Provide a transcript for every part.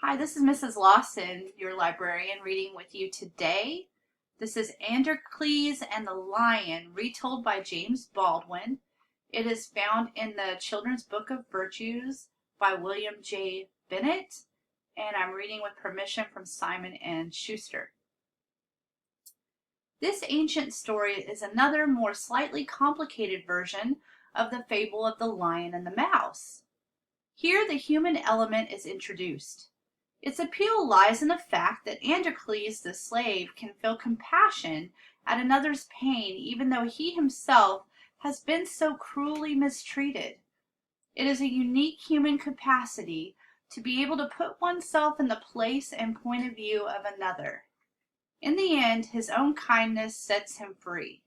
Hi, this is Mrs. Lawson, your librarian, reading with you today. This is Androcles and the Lion, retold by James Baldwin. It is found in the Children's Book of Virtues by William J. Bennett, and I'm reading with permission from Simon & Schuster. This ancient story is another more slightly complicated version of the fable of the lion and the mouse. Here the human element is introduced. Its appeal lies in the fact that Androcles the slave can feel compassion at another's pain even though he himself has been so cruelly mistreated. It is a unique human capacity to be able to put oneself in the place and point of view of another. In the end, his own kindness sets him free.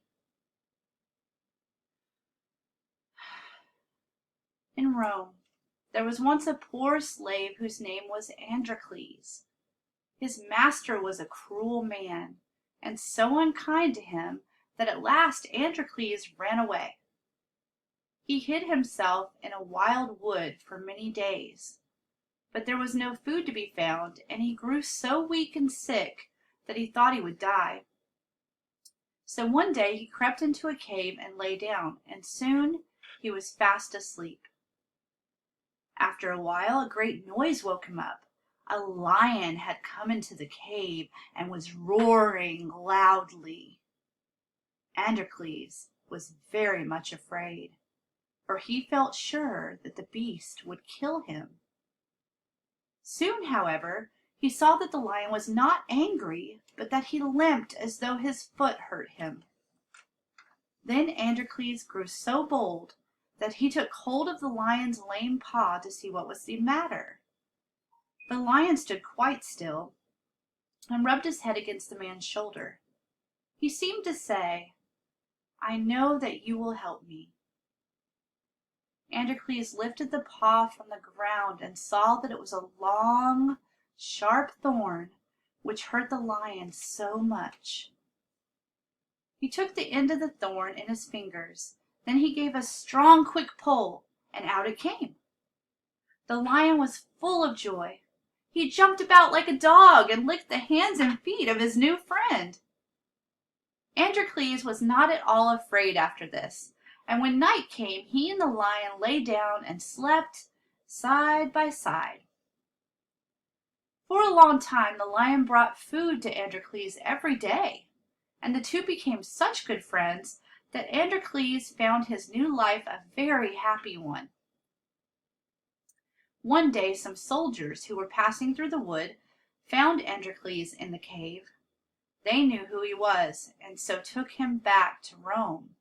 In Rome, there was once a poor slave whose name was Androcles. His master was a cruel man, and so unkind to him that at last Androcles ran away. He hid himself in a wild wood for many days, but there was no food to be found, and he grew so weak and sick that he thought he would die. So one day he crept into a cave and lay down, and soon he was fast asleep. After a while, a great noise woke him up. A lion had come into the cave and was roaring loudly. Androcles was very much afraid, for he felt sure that the beast would kill him. Soon, however, he saw that the lion was not angry, but that he limped as though his foot hurt him. Then Androcles grew so bold that he took hold of the lion's lame paw to see what was the matter. The lion stood quite still and rubbed his head against the man's shoulder. He seemed to say, "I know that you will help me." Androcles lifted the paw from the ground and saw that it was a long, sharp thorn which hurt the lion so much. He took the end of the thorn in his fingers. Then he gave a strong, quick pull, and out it came. The lion was full of joy. He jumped about like a dog and licked the hands and feet of his new friend. Androcles was not at all afraid after this, and when night came, he and the lion lay down and slept side by side. For a long time, the lion brought food to Androcles every day, and the two became such good friends that Androcles found his new life a very happy one. One day some soldiers who were passing through the wood found Androcles in the cave. They knew who he was, and so took him back to Rome.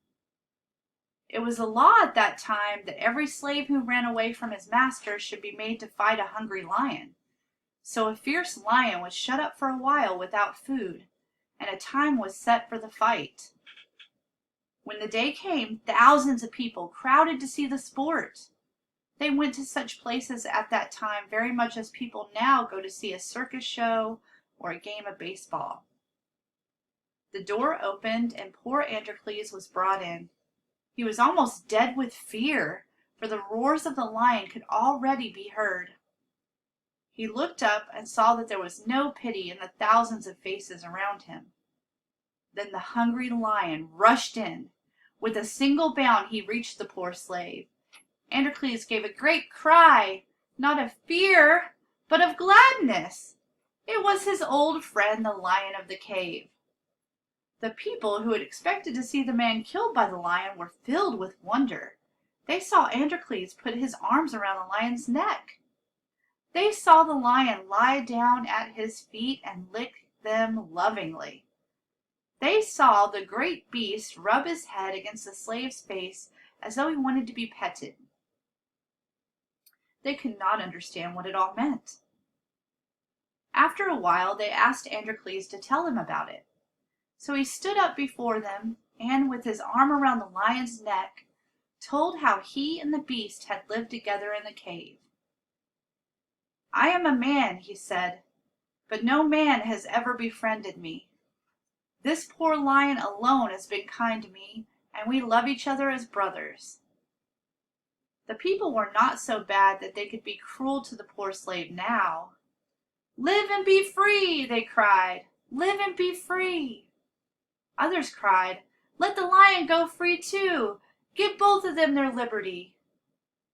It was a law at that time that every slave who ran away from his master should be made to fight a hungry lion. So a fierce lion was shut up for a while without food, and a time was set for the fight. When the day came, thousands of people crowded to see the sport. They went to such places at that time very much as people now go to see a circus show or a game of baseball. The door opened and poor Androcles was brought in. He was almost dead with fear, for the roars of the lion could already be heard. He looked up and saw that there was no pity in the thousands of faces around him. Then the hungry lion rushed in. With a single bound he reached the poor slave. Androcles gave a great cry, not of fear, but of gladness. It was his old friend, the lion of the cave. The people who had expected to see the man killed by the lion were filled with wonder. They saw Androcles put his arms around the lion's neck. They saw the lion lie down at his feet and lick them lovingly. They saw the great beast rub his head against the slave's face as though he wanted to be petted. They could not understand what it all meant. After a while, they asked Androcles to tell them about it. So he stood up before them and, with his arm around the lion's neck, told how he and the beast had lived together in the cave. "I am a man," he said, "but no man has ever befriended me. This poor lion alone has been kind to me, and we love each other as brothers." The people were not so bad that they could be cruel to the poor slave now. "Live and be free!" they cried. "Live and be free!" Others cried, "Let the lion go free too! Give both of them their liberty!"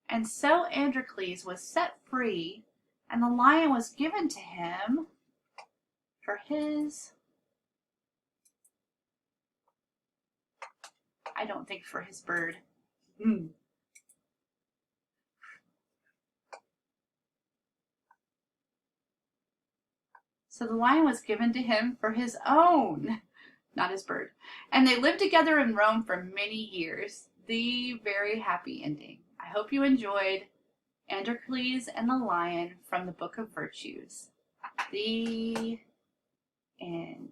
And so Androcles was set free, and the lion was given to him for his, I don't think for his bird. So the lion was given to him for his own, not his bird. And they lived together in Rome for many years. The very happy ending. I hope you enjoyed Androcles and the Lion from the Book of Virtues. The end.